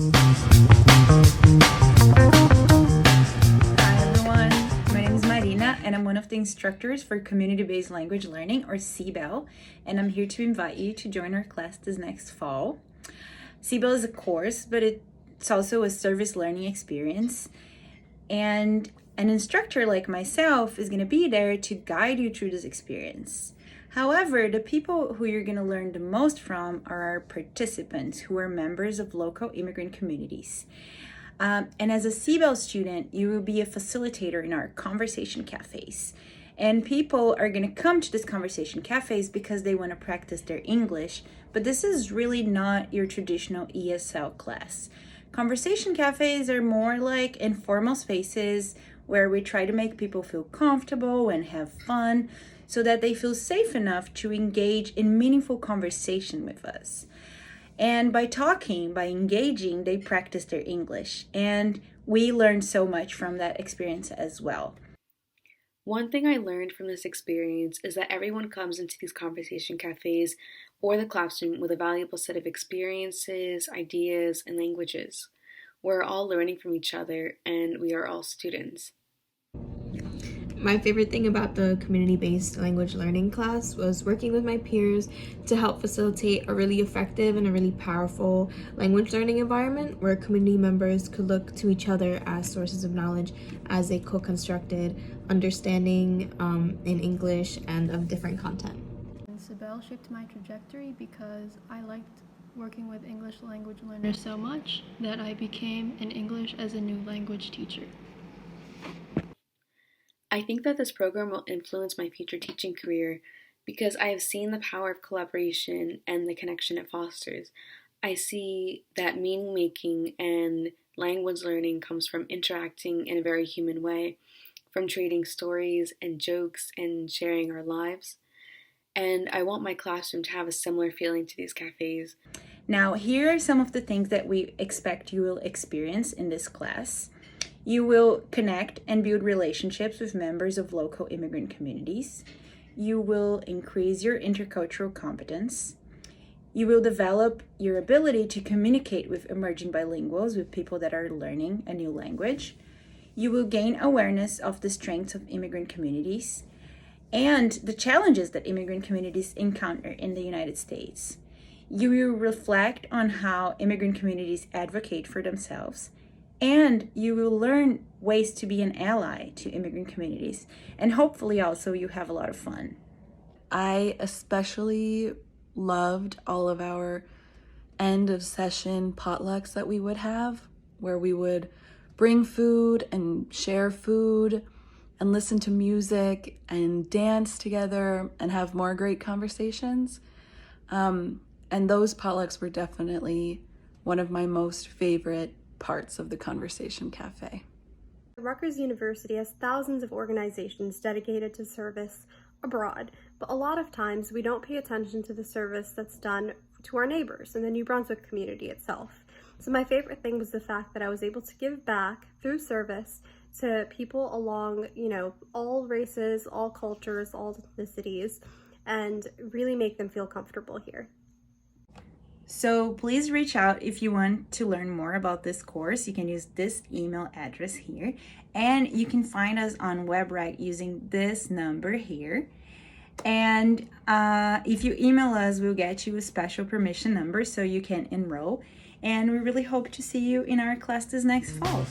Hi everyone, my name is Marina and I'm one of the instructors for Community-Based Language Learning, or CBEL, and I'm here to invite you to join our class this next fall. CBEL is a course, but it's also a service learning experience, and an instructor like myself is going to be there to guide you through this experience. However, the people who you're going to learn the most from are our participants, who are members of local immigrant communities. And as a CBEL student, you will be a facilitator in our conversation cafes. And people are going to come to these conversation cafes because they want to practice their English, but this is really not your traditional ESL class. Conversation cafes are more like informal spaces where we try to make people feel comfortable and have fun so that they feel safe enough to engage in meaningful conversation with us. And by talking, by engaging, they practice their English. And we learn so much from that experience as well. One thing I learned from this experience is that everyone comes into these conversation cafes or the classroom with a valuable set of experiences, ideas, and languages. We're all learning from each other, and we are all students. My favorite thing about the community-based language learning class was working with my peers to help facilitate a really effective and a really powerful language learning environment where community members could look to each other as sources of knowledge as they co-constructed understanding in English and of different content. CBEL shaped my trajectory because I liked working with English language learners so much that I became an English as a new language teacher. I think that this program will influence my future teaching career because I have seen the power of collaboration and the connection it fosters. I see that meaning making and language learning comes from interacting in a very human way, from trading stories and jokes and sharing our lives. And I want my classroom to have a similar feeling to these cafes. Now, here are some of the things that we expect you will experience in this class. You will connect and build relationships with members of local immigrant communities. You will increase your intercultural competence. You will develop your ability to communicate with emerging bilinguals, with people that are learning a new language. You will gain awareness of the strengths of immigrant communities and the challenges that immigrant communities encounter in the United States. You will reflect on how immigrant communities advocate for themselves, and you will learn ways to be an ally to immigrant communities. And hopefully also you have a lot of fun. I especially loved all of our end of session potlucks that we would have, where we would bring food and share food and listen to music and dance together and have more great conversations. And those potlucks were definitely one of my most favorite parts of the Conversation Cafe. Rutgers University has thousands of organizations dedicated to service abroad, but a lot of times we don't pay attention to the service that's done to our neighbors and the New Brunswick community itself. So my favorite thing was the fact that I was able to give back through service to people along, all races, all cultures, all ethnicities, and really make them feel comfortable here. So please reach out if you want to learn more about this course. You can use this email address here, and you can find us on WebReg using this number here. And if you email us, we'll get you a special permission number so you can enroll. And we really hope to see you in our class this next fall.